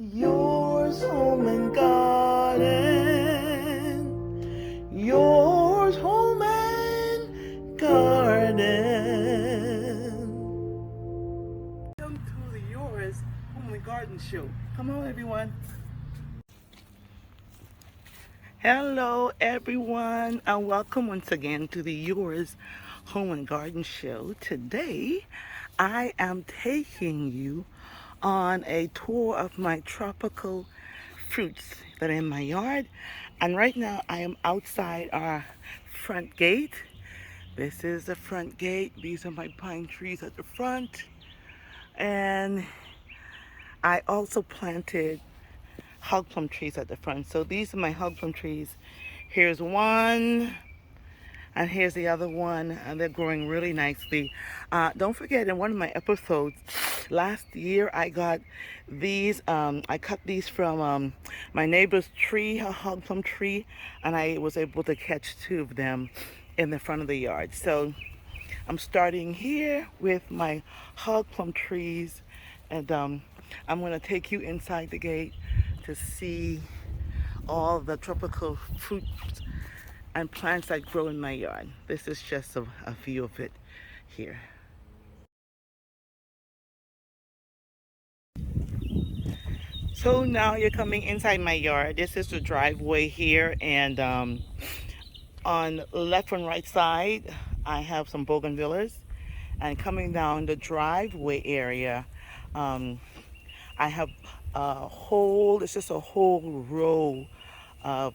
Yours home and garden. Yours home and garden. Welcome to the Yours Home and Garden Show. Come on, everyone. Hello, everyone, and welcome once again to the Yours Home and Garden Show. Today, I am taking you on a tour of my tropical fruits that are in my yard. And right now, I am outside our front gate. This is the front gate. These are my pine trees at the front. And I also planted hog plum trees at the front. So these are my hog plum trees. Here's one, and here's the other one, and they're growing really nicely. Don't forget, in one of my episodes last year, I got these. I cut these from my neighbor's tree, a hog plum tree, and I was able to catch two of them in the front of the yard. So I'm starting here with my hog plum trees, and I'm going to take you inside the gate to see all the tropical fruits and plants that grow in my yard. This is just a view of it here. So now you're coming inside my yard. This is the driveway here, and on left and right side, I have some bougainvilleas, and coming down the driveway area, um, I have it's just a whole row of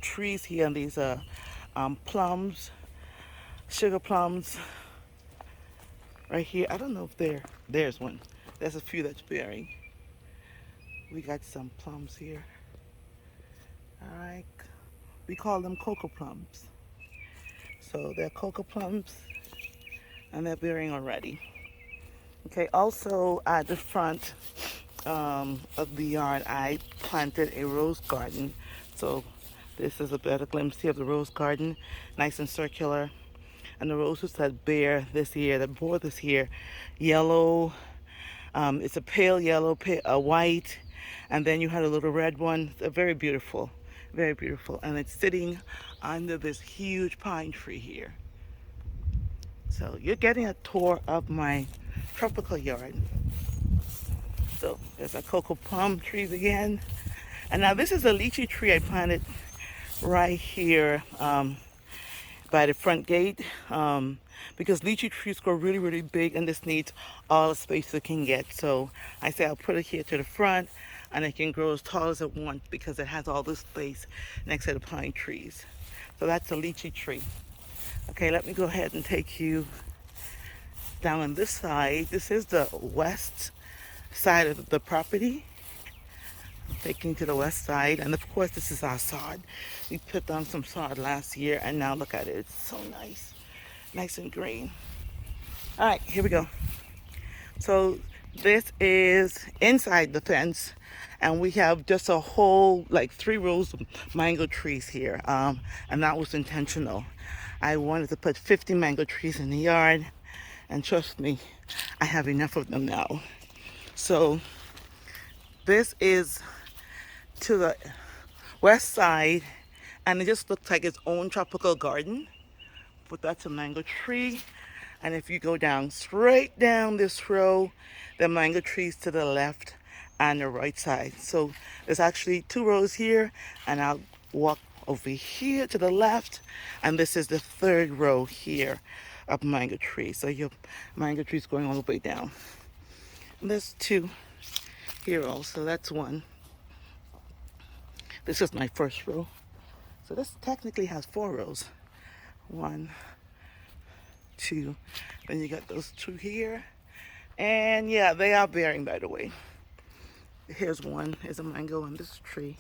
trees here, and these are plums, sugar plums right here. I don't know if there's one. There's a few that's bearing. We got some plums here. All right, we call them cocoa plums. So they're cocoa plums, and they're bearing already. Okay, also at the front of the yard, I planted a rose garden. So this is a better glimpse here of the rose garden, nice and circular. And the roses that bore this year, yellow. It's a pale yellow, a white, and then you had a little red one. They're very beautiful, very beautiful. And it's sitting under this huge pine tree here. So you're getting a tour of my tropical yard. So there's our cocoa palm trees again. And now this is a lychee tree I planted right here by the front gate, because lychee trees grow really, really big, and this needs all the space it can get. So I say I'll put it here to the front, and it can grow as tall as it wants because it has all this space next to the pine trees. So that's a lychee tree. Okay, let me go ahead and take you down on this side. This is the west side of the property. Taking to the west side, and of course this is our sod. We put down some sod last year, and now look at it. It's so nice and green. All right, here we go. So this is inside the fence, and we have just a whole like 3 rows of mango trees here, and that was intentional. I wanted to put 50 mango trees in the yard, and trust me, I have enough of them now. So this is to the west side, and it just looks like its own tropical garden. But that's a mango tree, and if you go down straight down this row, the mango trees to the left and the right side. So there's actually 2 rows here, and I'll walk over here to the left, and this is the 3rd row here of mango trees. So your mango trees going all the way down. And there's 2 here also. That's 1. This is my first row. So this technically has 4 rows. 1, 2, then you got those 2 here. And yeah, they are bearing, by the way. Here's one, here's a mango on this tree.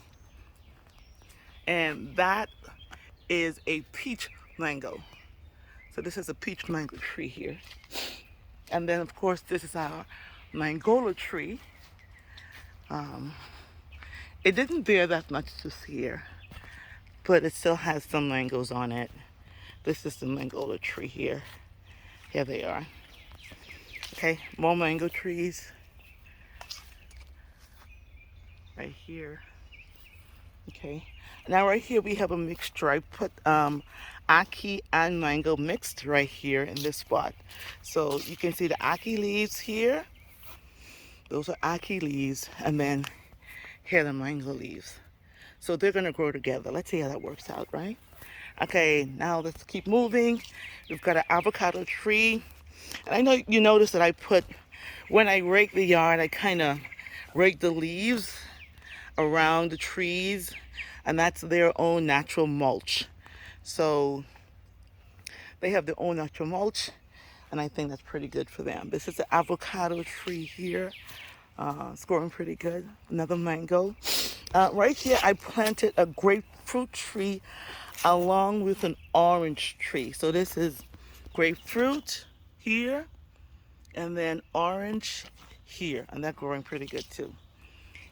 And that is a peach mango. So this is a peach mango tree here. And then of course this is our mangola tree. It didn't bear that much this year, but it still has some mangoes on it. This is the mangola tree here. Here they are. Okay, more mango trees. right here. Okay. Now right here we have a mixture. I put ackee and mango mixed right here in this spot. So you can see the ackee leaves here. Those are ackee leaves, and then here are the mango leaves. So they're gonna grow together. Let's see how that works out, right? Okay, now let's keep moving. We've got an avocado tree. And I know you notice that I put, when I rake the yard, I kind of rake the leaves around the trees, and that's their own natural mulch. So they have their own natural mulch, and I think that's pretty good for them. This is the avocado tree here. It's growing pretty good. Another mango. Right here, I planted a grapefruit tree along with an orange tree. So this is grapefruit here, and then orange here, and they're growing pretty good too.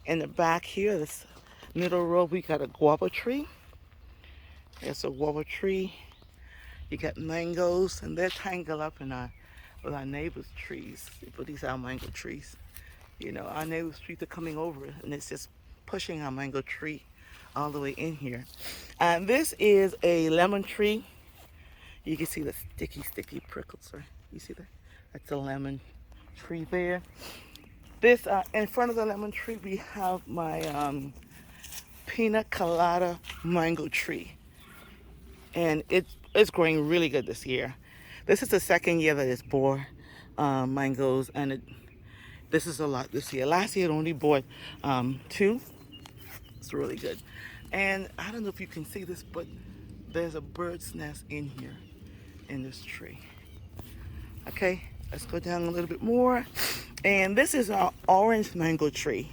In the back here, this middle row, we got a guava tree. There's a guava tree. You got mangoes, and they're tangled up in with our neighbors' trees. But these are mango trees. You know, our neighbors' trees are coming over, and it's just pushing our mango tree all the way in here. And this is a lemon tree. You can see the sticky prickles, right? You see that? That's a lemon tree there. This, in front of the lemon tree, we have my pina colada mango tree. And it's growing really good this year. This is the second year that it's bore mangoes, and this is a lot this year. Last year it only bore 2. It's really good. And I don't know if you can see this, but there's a bird's nest in here in this tree. Okay, let's go down a little bit more. And this is our orange mango tree.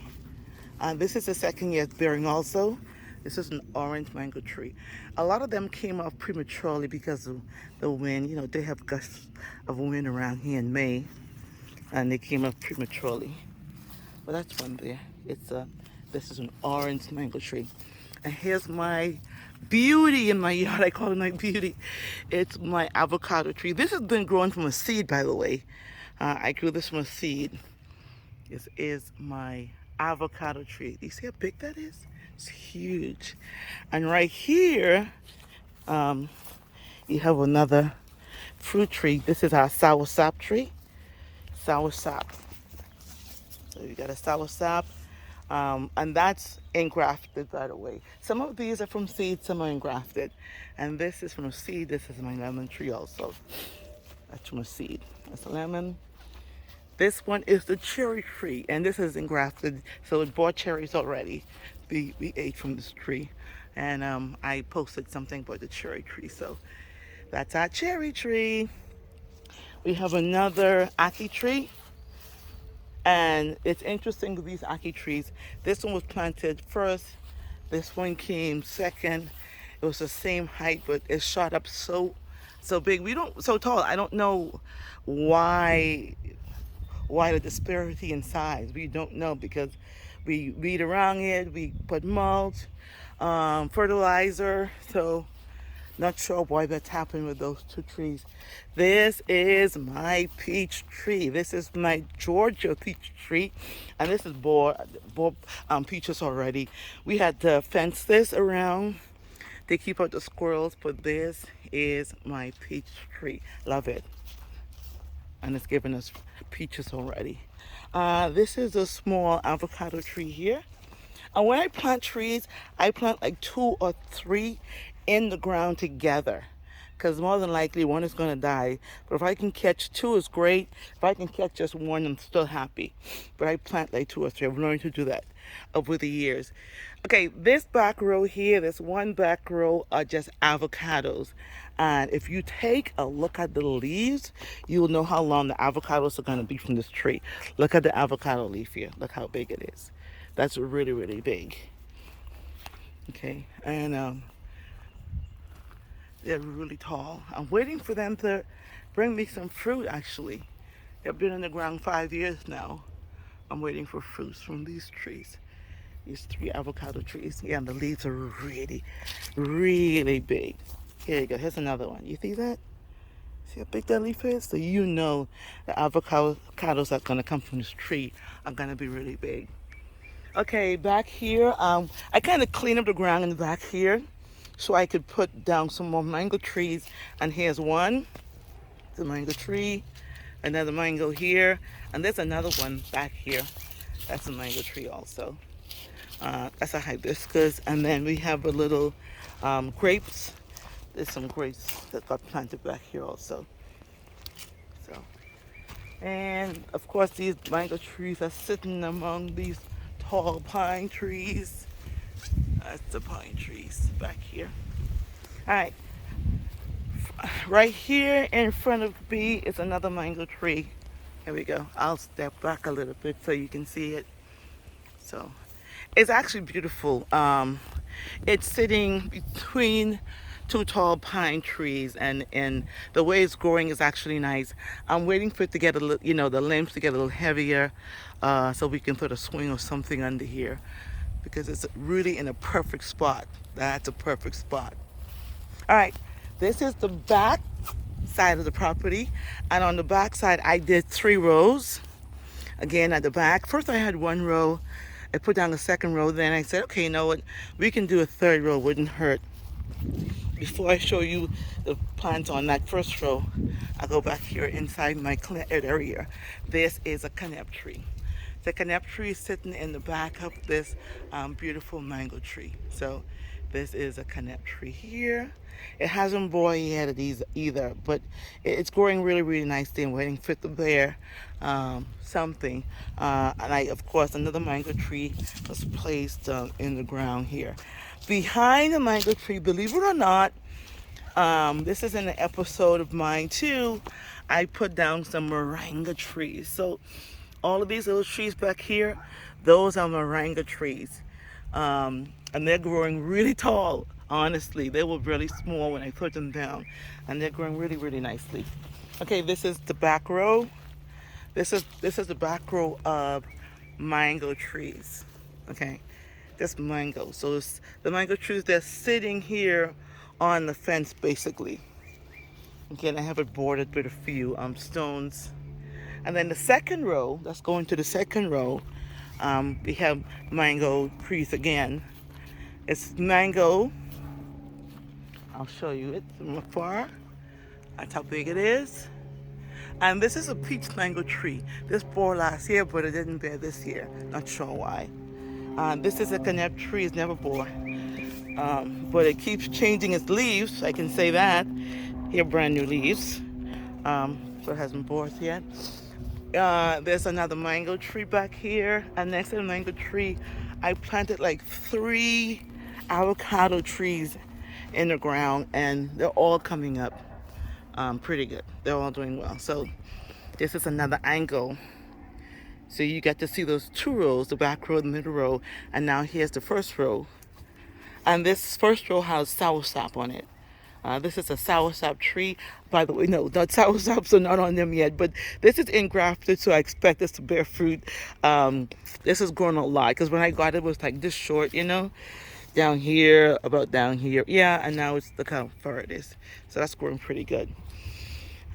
This is the second year it's bearing also. This is an orange mango tree. A lot of them came off prematurely because of the wind. You know, they have gusts of wind around here in May, and they came off prematurely. But that's one there. This is an orange mango tree. And here's my beauty in my yard. I call it my beauty. It's my avocado tree. This has been growing from a seed, by the way. I grew this from a seed. This is my avocado tree. Do you see how big that is? It's huge. And right here, you have another fruit tree. This is our soursop tree. Soursop. So you got a soursop. And that's engrafted, by the way. Some of these are from seed, some are engrafted. And this is from a seed. This is my lemon tree also. That's from a seed. That's a lemon. This one is the cherry tree, and this is engrafted, so it bore cherries already. We ate from this tree, and I posted something about the cherry tree, so that's our cherry tree. We have another ackee tree, and it's interesting with these ackee trees. This one was planted first, this one came second. It was the same height, but it shot up so big. So tall. I don't know why the disparity in size. We don't know, because we weed around it, we put mulch, fertilizer, so not sure why that's happened with those 2 trees. This is my peach tree. This is my Georgia peach tree, and this is bore peaches already. We had to fence this around to keep out the squirrels, but this is my peach tree. Love it. And it's giving us peaches already. This is a small avocado tree here. And when I plant trees, I plant like 2 or 3 in the ground together, because more than likely one is going to die. But if I can catch 2, it's great. If I can catch just 1, I'm still happy. But I plant like 2 or 3. I've learned to do that over the years. Okay, this back row here, this one back row are just avocados. And if you take a look at the leaves, you will know how long the avocados are going to be from this tree. Look at the avocado leaf here. Look how big it is. That's really, really big. Okay, and they're really tall. I'm waiting for them to bring me some fruit, actually. They've been in the ground 5 years now. I'm waiting for fruits from these trees. These 3 avocado trees. Yeah, and the leaves are really, really big. Here you go. Here's another one. You see that? See how big that leaf is? So you know the avocados that are going to come from this tree are going to be really big. Okay, back here, I kind of clean up the ground in the back here so I could put down some more mango trees. And here's one, the mango tree, another mango here, and there's another one back here. That's a mango tree also. That's a hibiscus, and then we have a little grapes. There's some grapes that got planted back here also. So, and of course these mango trees are sitting among these tall pine trees. That's the pine trees back here. All right, right here in front of me is another mango tree. Here we go. I'll step back a little bit so you can see it. So it's actually beautiful. It's sitting between two tall pine trees, and the way it's growing is actually nice. I'm waiting for it to get a little, the limbs to get a little heavier, so we can put a swing or something under here, because it's really in a perfect spot. That's a perfect spot. All right, this is the back side of the property, and on the back side I did 3 rows. Again, at the back, first I had 1 row. I put down the 2nd row, then I said, okay, you know what, we can do a 3rd row, wouldn't hurt. Before I show you the plants on that 1st row, I go back here inside my area. This is a canep tree. The canep tree is sitting in the back of this beautiful mango tree. So this is a canep tree here. It hasn't borne yet either, but it's growing really, really nicely. I'm waiting for it to bear something. And of course, another mango tree was placed in the ground here. Behind the mango tree, believe it or not, this is in an episode of mine too, I put down some moringa trees. So all of these little trees back here, those are moringa trees. And they're growing really tall, honestly. They were really small when I put them down, and they're growing really, really nicely. Okay, this is the back row. This is the back row of mango trees. Okay, this mango. So it's the mango trees, they're sitting here on the fence basically. Again, I have it bordered with a few stones. And then the 2nd row, let's go into the 2nd row. We have mango trees again. It's mango. I'll show you it from afar. That's how big it is. And this is a peach mango tree. This bore last year, but it didn't bear this year. Not sure why. This is a canep tree. It's never bore. But it keeps changing its leaves. I can say that. Here, brand new leaves. So it hasn't borne yet. There's another mango tree back here, and next to the mango tree I planted like 3 avocado trees in the ground, and they're all coming up pretty good. They're all doing well. So this is another angle, so you get to see those 2 rows, the back row, the middle row, and now here's the 1st row, and this 1st row has soursop on it. This is a soursop tree. By the way, no, the soursops are not on them yet, but this is engrafted, so I expect this to bear fruit. This is growing a lot, because when I got it, it was like this short, down here, about down here. Yeah, and now look how far it is. So that's growing pretty good.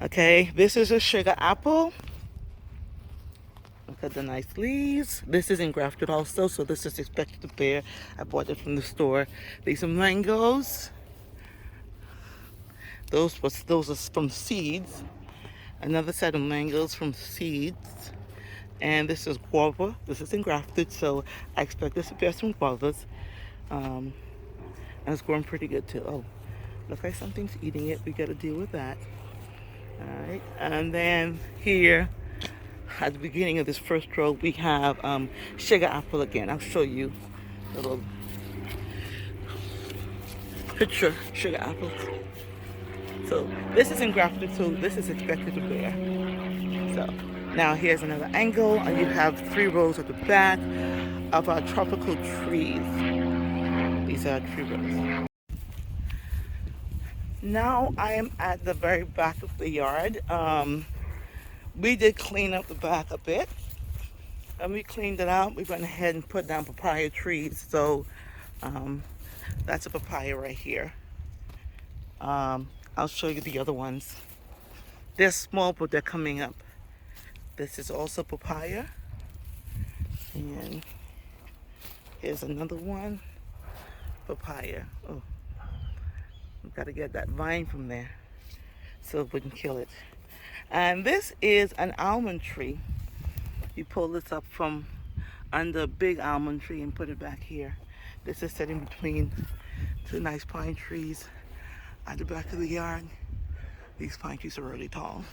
Okay, this is a sugar apple. Look at the nice leaves. This is engrafted also, so this is expected to bear. I bought it from the store. These are mangoes. Those are from seeds. Another set of mangoes from seeds. And this is guava. This is engrafted, so I expect this to bear some guavas. And it's growing pretty good too. Oh, looks like something's eating it. We gotta deal with that. All right. And then here, at the beginning of this 1st row, we have sugar apple again. I'll show you a little picture sugar apple. So this is engrafted, so this is expected to bear. So now here's another angle, and you have 3 rows at the back of our tropical trees. These are 3 rows. Now I am at the very back of the yard. We did clean up the back a bit, and we cleaned it out. We went ahead and put down papaya trees. So that's a papaya right here. I'll show you the other ones. They're small, but they're coming up. This is also papaya. And Here's another one, papaya. Oh, we've got to get that vine from there so it wouldn't kill it. And this is an almond tree. You pull this up from under a big almond tree and put it back here. This is set in between two nice pine trees at the back of the yard. These pine trees are really tall.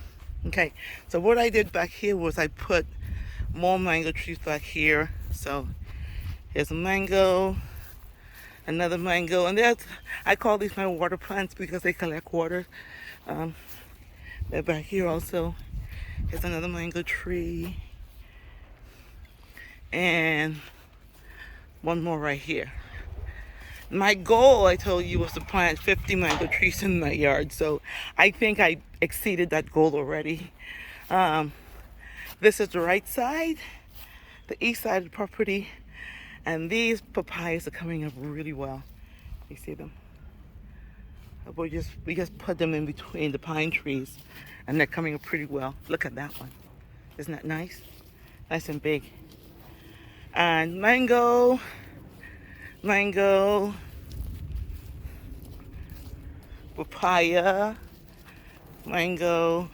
Okay, so what I did back here was I put more mango trees back here. So here's a mango, another mango, and there's, I call these my water plants because they collect water. They're back here also. Here's another mango tree, and one more right here. My goal, I told you, was to plant 50 mango trees in my yard, so I think I exceeded that goal already. This is the right side, the east side of the property, and these papayas are coming up really well. You see them? We just put them in between the pine trees, and they're coming up pretty well. Look at that one. Isn't that nice? Nice and big. And mango, papaya, mango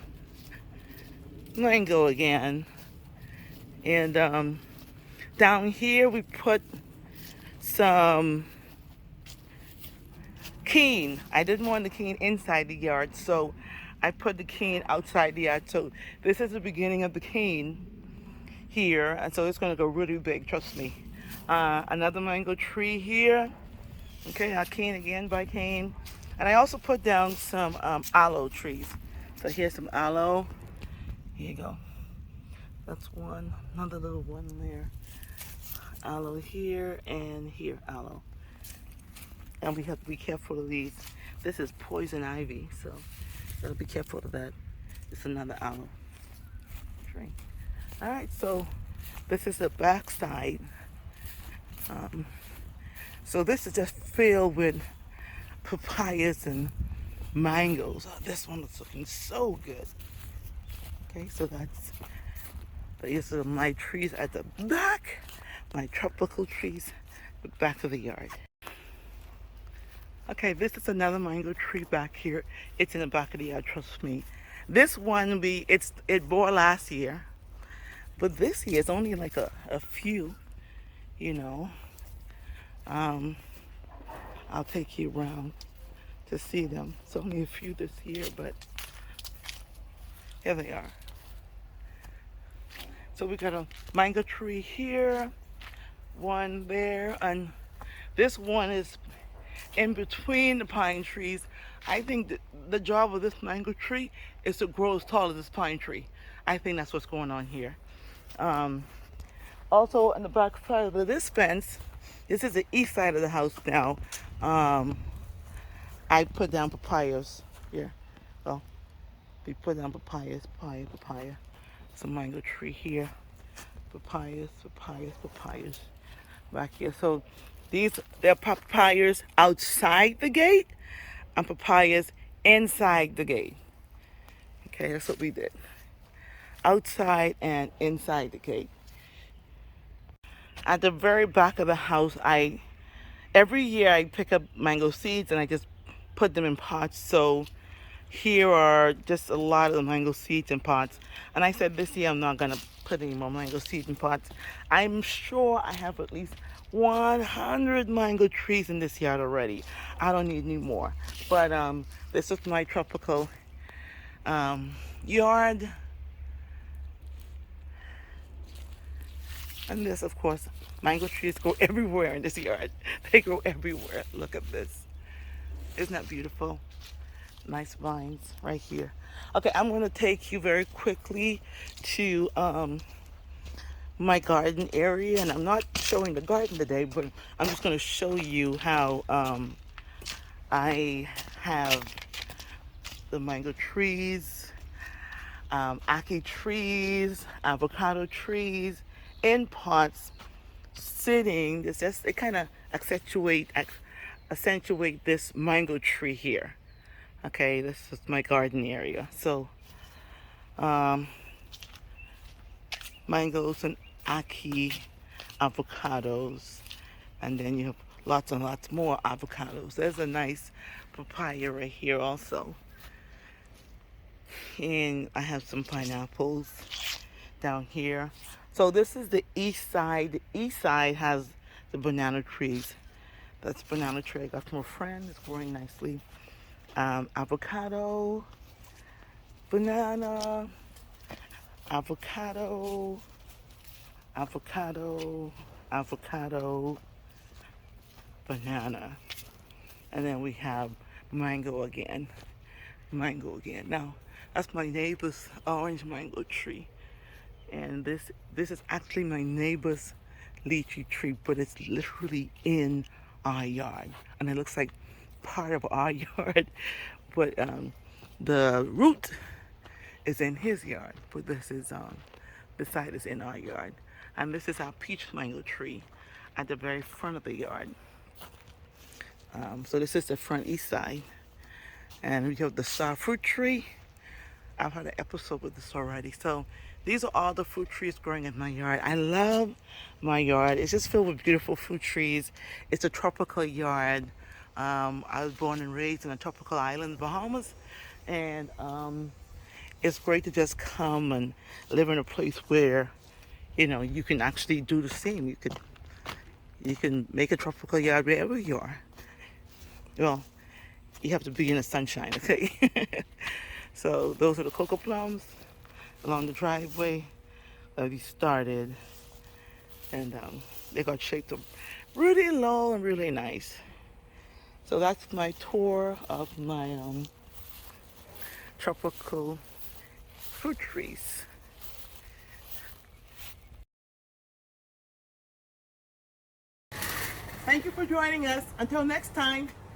again. And down here we put some cane. I didn't want the cane inside the yard, so I put the cane outside the yard. So this is the beginning of the cane here, and so it's going to go really big, trust me. Another mango tree here. Okay, I cane again by cane. And I also put down some aloe trees. So here's some aloe. Here you go. That's one, another little one there. Aloe here and here, aloe. And we have to be careful of these. This is poison ivy, so gotta be careful of that. It's another aloe tree. All right, so this is the back side. So this is just filled with papayas and mangoes. Oh, this one is looking so good. Okay, so these are my trees at the back, my tropical trees, the back of the yard. Okay, this is another mango tree back here. It's in the back of the yard, trust me. This one, it bore last year, but this year it's only like a few, you know. I'll take you around to see them. It's only a few this year, but here they are. So we got a mango tree here, one there, and this one is in between the pine trees. I think that the job of this mango tree is to grow as tall as this pine tree. I think that's what's going on here. Also on the back side of this fence, this is the east side of the house now. I put down papayas here. Oh, we put down papayas, papaya. Some mango tree here. Papayas back here. So they're papayas outside the gate and papayas inside the gate. Okay, that's what we did. Outside and inside the gate. At the very back of the house, every year I pick up mango seeds and I just put them in pots. So here are just a lot of the mango seeds in pots. And I said this year I'm not going to put any more mango seeds in pots. I'm sure I have at least 100 mango trees in this yard already. I don't need any more. But this is my tropical yard. And this, of course, mango trees go everywhere in this yard. They grow everywhere. Look at this. Isn't that beautiful? Nice vines right here. Okay, I'm going to take you very quickly to my garden area. And I'm not showing the garden today, but I'm just going to show you how I have the mango trees, ackee trees, avocado trees, in pots, sitting. It kind of accentuate this mango tree here. Okay, this is my garden area. So mangoes and ackee, avocados, And then you have lots and lots more avocados. There's a nice papaya right here also. And I have some pineapples down here. So this is the east side. The east side has the banana trees. That's a banana tree I got from a friend. It's growing nicely. Avocado, banana, avocado, avocado, avocado, banana. And then we have mango again. Mango again. Now, that's my neighbor's orange mango tree. And this is actually my neighbor's lychee tree, but it's literally in our yard. And it looks like part of our yard, but the root is in his yard. But this side is in our yard. And this is our peach mango tree at the very front of the yard. So this is the front east side. And we have the star fruit tree. I've had an episode with this already. So these are all the fruit trees growing in my yard. I love my yard. It's just filled with beautiful fruit trees. It's a tropical yard. I was born and raised in a tropical island, Bahamas. And it's great to just come and live in a place where, you can actually do the same. You can make a tropical yard wherever you are. Well, you have to be in the sunshine, okay? So those are the cocoa plums along the driveway that we started. And they got shaped up really low and really nice. So that's my tour of my tropical fruit trees. Thank you for joining us. Until next time.